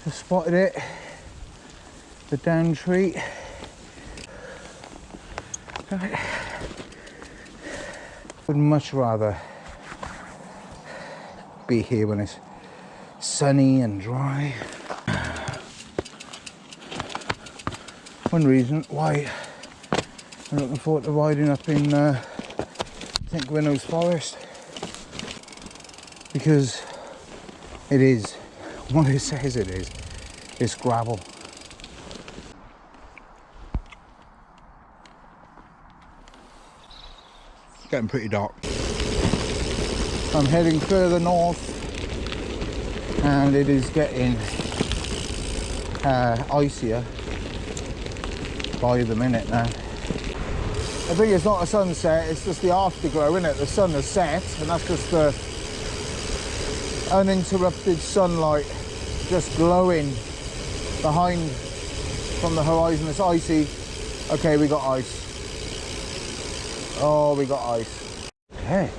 Just spotted it, the down tree. Would much rather be here when it's sunny and dry. One reason why I'm looking forward to riding up in St Gwynno's Forest, because it is what it says it is. It's gravel. It's getting pretty dark. I'm heading further north and it is getting icier by the minute now. I think it's not a sunset, it's just the afterglow, isn't it? The sun has set and that's just the uninterrupted sunlight just glowing behind from the horizon. It's icy. Okay, we got ice. Oh, we got ice. Okay.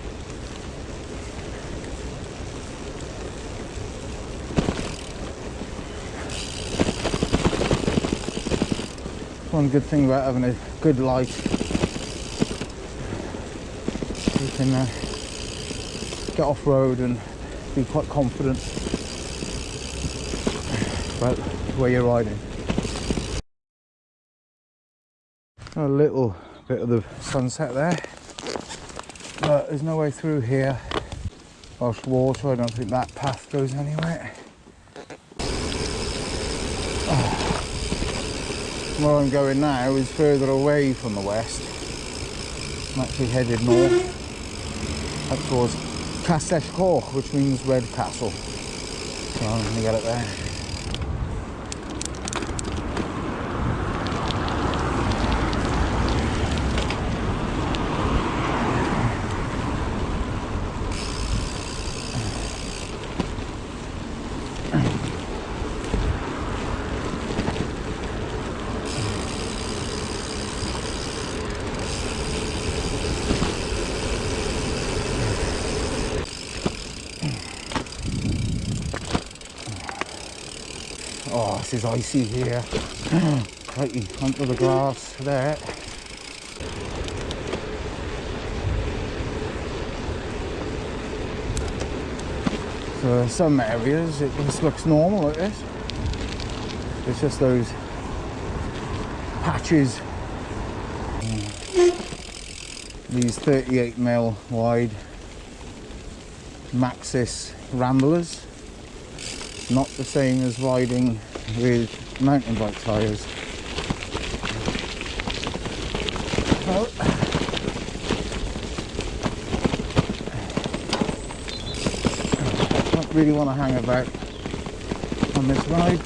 One good thing about having a good light, you can get off road and be quite confident about where you're riding. A little bit of the sunset there, but there's no way through here. Welsh water, I don't think that path goes anywhere. Where I'm going now is further away from the west. I'm actually headed north up towards Castell Coch, which means Red Castle. So I'm going to get it there. Oh, this is icy here. Righty, onto the grass there. So some areas it just looks normal like this. It's just those patches. These 38mm wide Maxxis Ramblers. Not the same as riding with mountain bike tyres. Well, don't really want to hang about on this ride.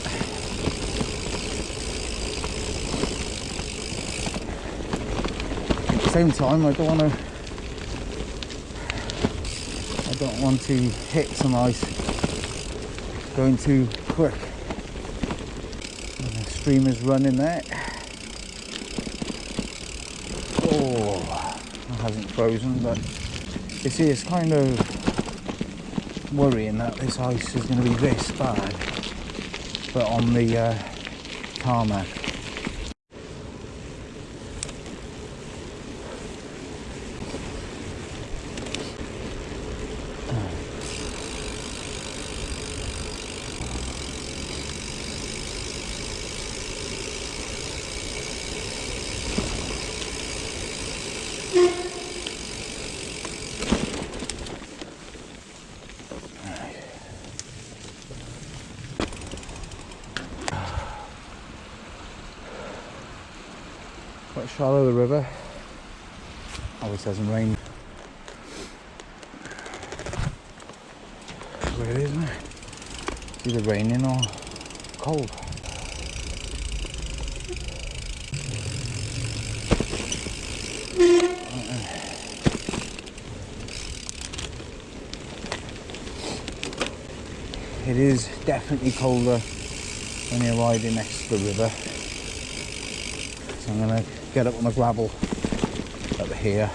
At the same time, I don't want to hit some ice going too quick. And the stream is running there. Oh, it hasn't frozen, but you see, it's kind of worrying that this ice is going to be this bad, but on the tarmac. Quite shallow, the river. Always doesn't rain. That's where it is, isn't it? It's either raining or cold. It is definitely colder when you're riding next to the river. So I'm going to get up on the gravel up here.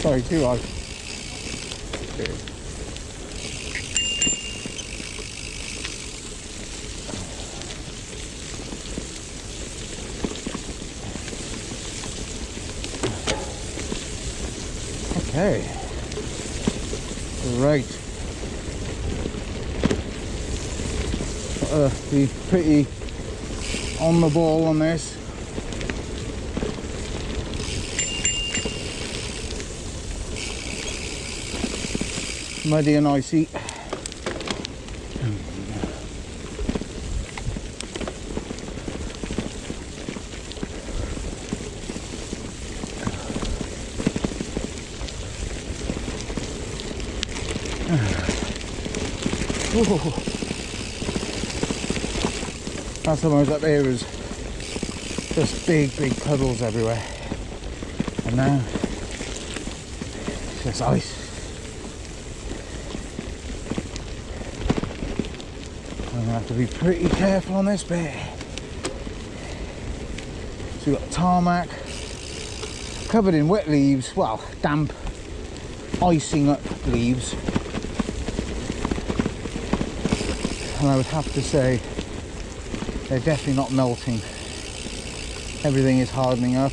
Sorry, too hard. Okay. Right. Be pretty on the ball on this. Muddy and icy. That's sometimes up there is just big puddles everywhere, and now it's just ice. I'm gonna have to be pretty careful on this bit. So we've got tarmac covered in wet leaves, well, damp, icing up leaves. And I would have to say they're definitely not melting. Everything is hardening up.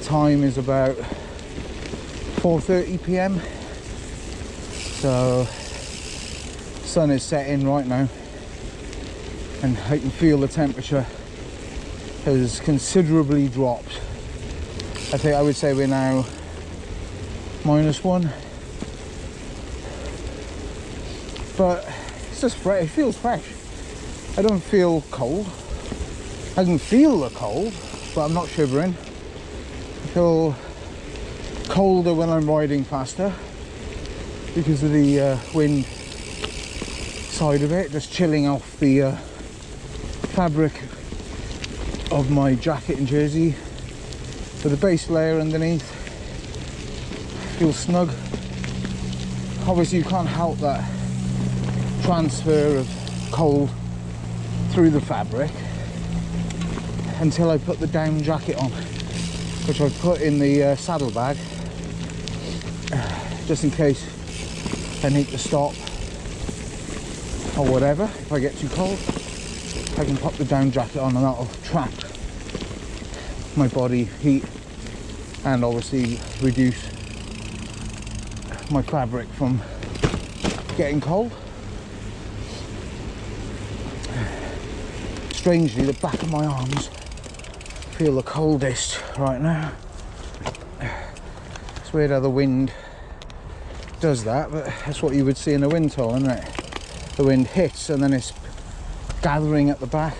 Time is about 4:30 p.m. So sun is setting right now, and I can feel the temperature has considerably dropped. I would say we're now -1, but it's just fresh. It feels fresh. I don't feel cold. I can feel the cold, but I'm not shivering. I feel colder when I'm riding faster because of the wind side of it, just chilling off the fabric of my jacket and jersey. So the base layer underneath feels snug. Obviously you can't help that transfer of cold through the fabric until I put the down jacket on, which I've put in the saddle bag just in case I need to stop or whatever. If I get too cold, I can pop the down jacket on and that'll trap my body heat and obviously reduce my fabric from getting cold. Strangely, the back of my arms feel the coldest right now. It's weird how the wind does that, but that's what you would see in a wind tunnel, isn't it? The wind hits and then it's gathering at the back.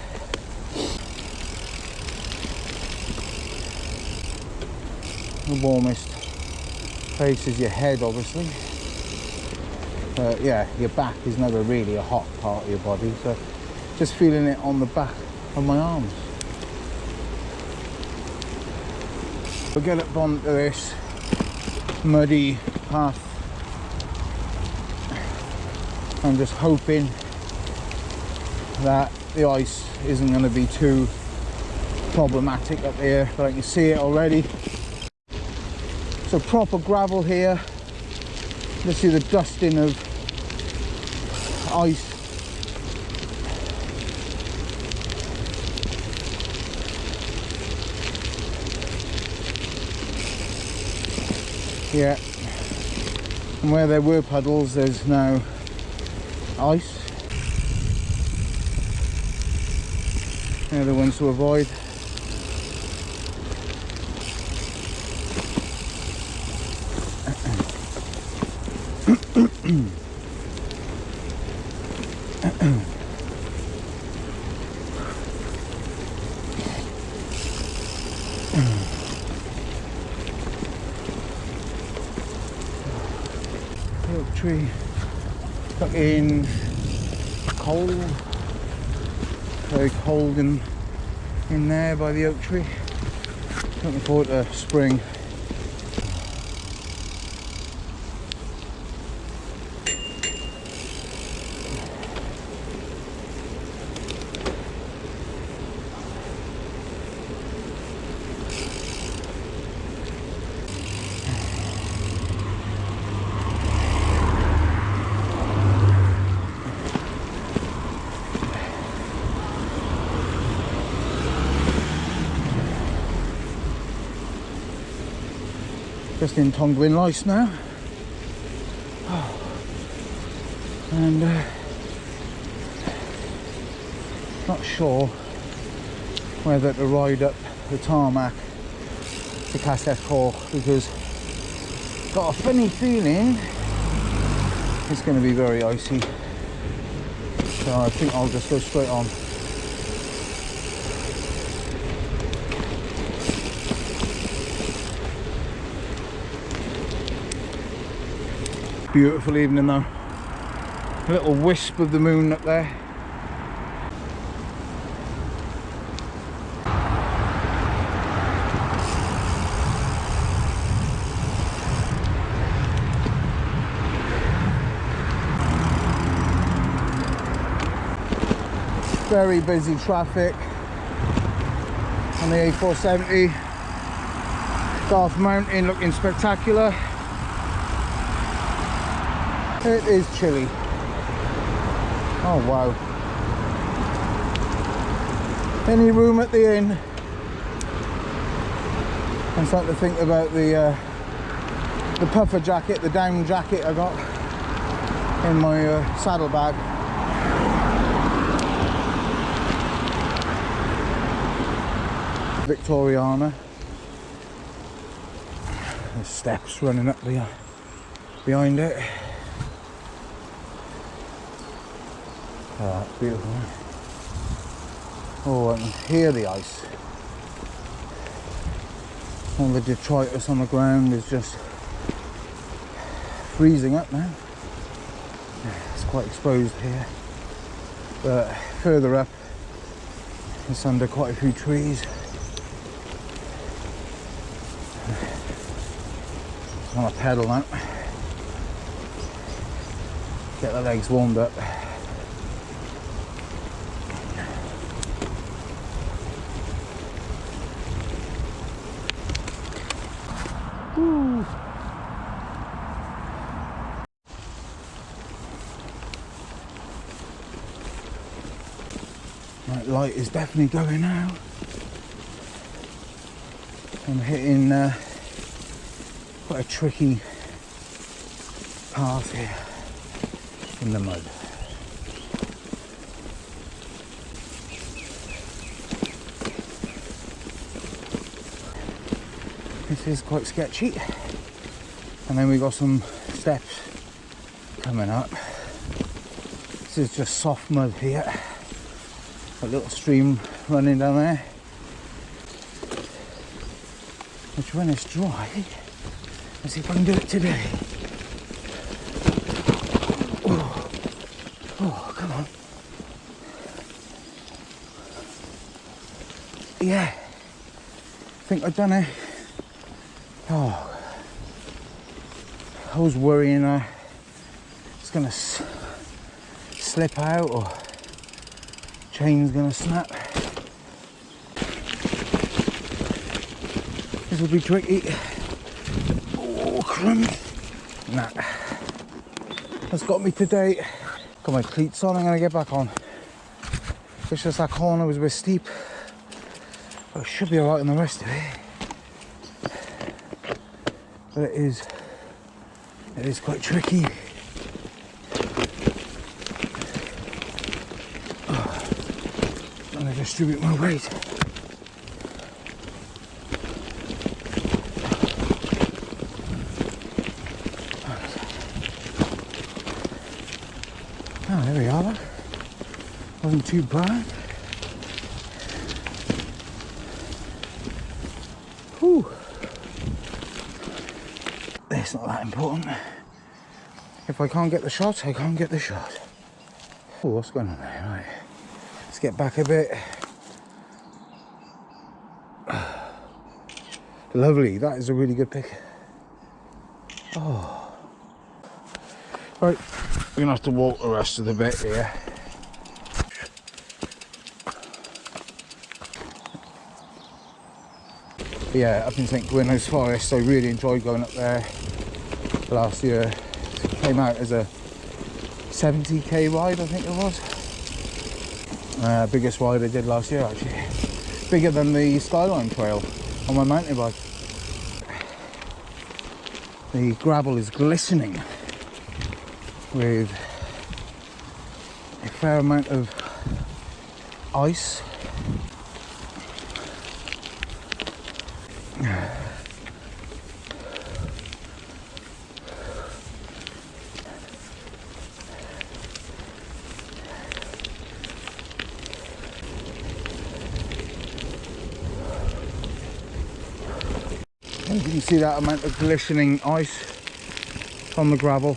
The warmest place is your head, obviously. But yeah, your back is never really a hot part of your body, so just feeling it on the back of my arms. We'll get up onto this muddy path. I'm just hoping that the ice isn't going to be too problematic up here, but I can see it already. So proper gravel here. You see the dusting of ice. Yeah, and where there were puddles, there's now ice. They're the ones to avoid. The oak tree stuck in cold, very cold in there by the oak tree. Looking forward to spring. Just in Tongwyn Lice now, and not sure whether to ride up the tarmac to Castell Coch, because got a funny feeling it's going to be very icy, so I think I'll just go straight on. Beautiful evening though. A little wisp of the moon up there. Very busy traffic on the A470. Garth Mountain looking spectacular. It is chilly. Oh wow. Any room at the inn? I'm starting to think about the puffer jacket, the down jacket I got in my saddlebag. Victoriana. There's steps running up behind it. Oh, that's beautiful. Oh, I can hear the ice. All the detritus on the ground is just freezing up now. It's quite exposed here, but further up it's under quite a few trees. Just want to pedal now, get the legs warmed up. Woo. That light is definitely going out. I'm hitting quite a tricky path here in the mud. This is quite sketchy, and then we got some steps coming up. This is just soft mud here, a little stream running down there, which when it's dry, let's see if I can do it today. Oh, oh, come on. Yeah, I think I've done it. Oh, I was worrying it's gonna slip out or chain's gonna snap. This will be tricky. Oh, crumbs. Nah, that's got me today. Got my cleats on, I'm gonna get back on. It's just that corner was a bit steep, but I should be alright on the rest of it. But it is quite tricky. Oh, I'm to distribute my weight. Oh, there we are. Wasn't too bad. Whew. It's not that important. If I can't get the shot, I can't get the shot. Oh, what's going on there? Right. Let's get back a bit. Lovely. That is a really good pick. Oh. Right. We're going to have to walk the rest of the bit here. Yeah, up in St Gwynnos Forest, I really enjoyed going up there last year. Came out as a 70k ride, I think it was. Biggest ride I did last year, actually. Bigger than the Skyline Trail on my mountain bike. The gravel is glistening with a fair amount of ice. You can see that amount of glistening ice on the gravel,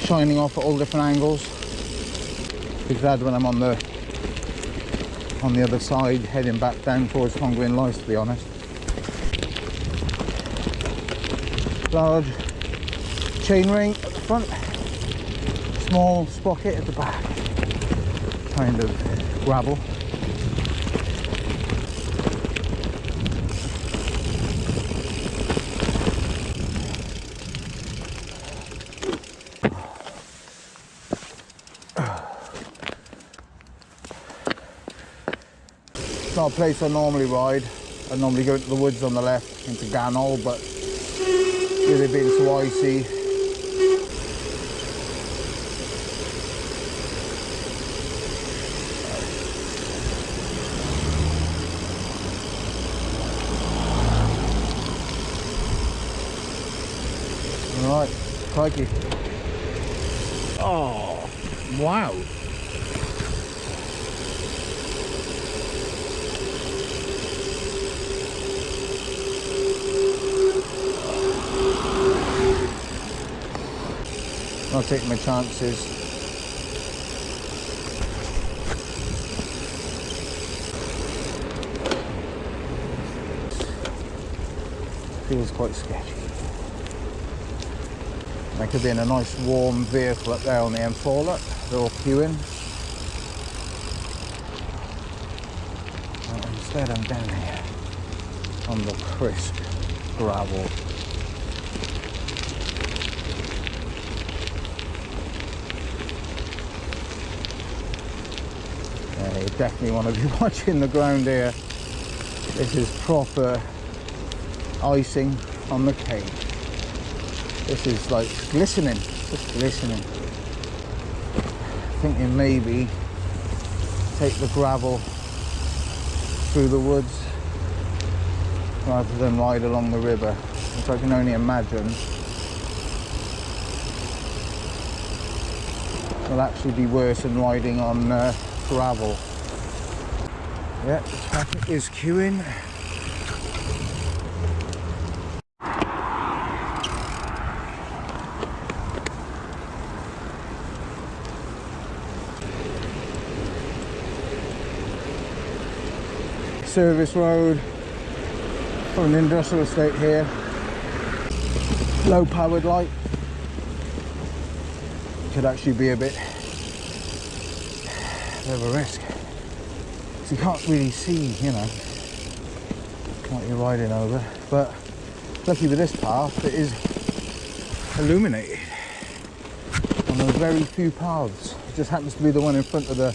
shining off at all different angles. Be glad when I'm on the other side, heading back down towards Llangwyn Lice, to be honest. Large chain ring at the front, small sprocket at the back, kind of gravel. It's not a place I normally ride. I normally go into the woods on the left, into Ganol, but with it being so icy, alright, crikey. Oh, wow. I'll take my chances. Feels quite sketchy. I could be in a nice warm vehicle up there on the M4, look. They're all queuing. But instead I'm down here on the crisp gravel. You definitely want to be watching the ground here. This is proper icing on the cake. This is like glistening, just glistening. Thinking maybe take the gravel through the woods rather than ride along the river, which I can only imagine will actually be worse than riding on gravel. Yeah, the traffic is queuing. Service road for an industrial estate here. Low powered light. Could actually be a bit of a risk. So you can't really see, you know, what you're riding over. But lucky with this path, it is illuminated. On a very few paths. It just happens to be the one in front of the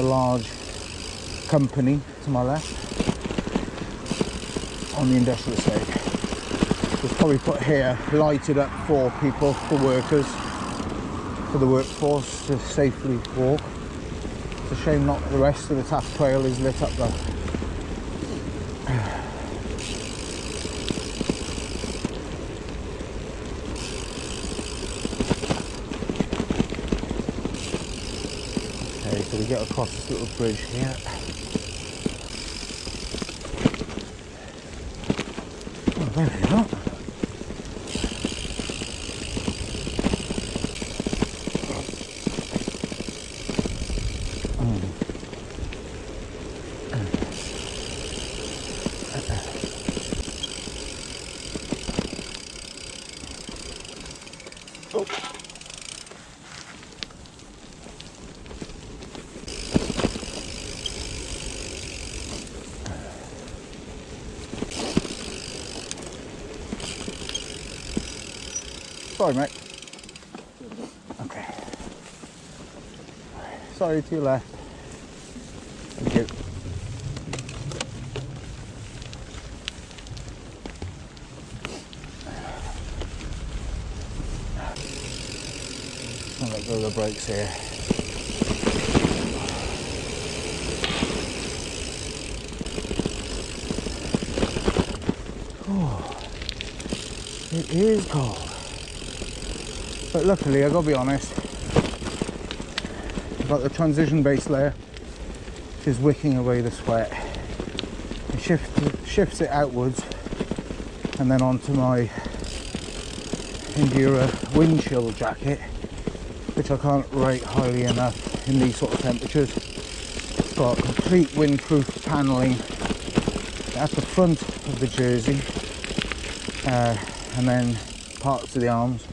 large company to my left on the industrial estate. It's probably put here, lighted up for people, for workers, for the workforce to safely walk. It's a shame not the rest of the taff trail is lit up though. Okay, so we get across this little bridge here. Oh, there we are. Sorry, mate. Okay. Sorry to your left. Thank you. I'll let go of the brakes here. Oh, it is cold. But luckily, I gotta be honest, I've got the transition base layer, which is wicking away the sweat. It shifts it outwards and then onto my Endura wind chill jacket, which I can't rate highly enough in these sort of temperatures. It's got complete windproof panelling at the front of the jersey, and then parts of the arms.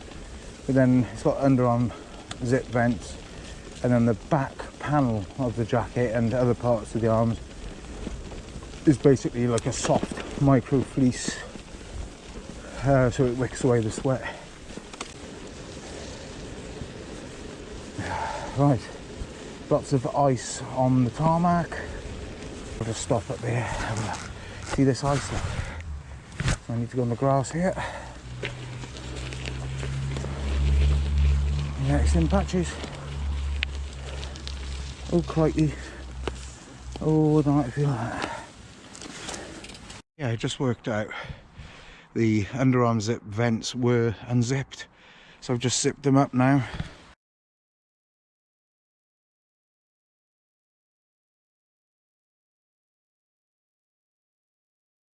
But then it's got underarm zip vents, and then the back panel of the jacket and other parts of the arms is basically like a soft micro fleece, so it wicks away the sweat. Right, lots of ice on the tarmac. I'll just stop up there. See this ice? I need to go on the grass here. Next in patches. Oh crikey. Oh, I don't like to feel that. Yeah, I just worked out the underarm zip vents were unzipped, so I've just zipped them up now.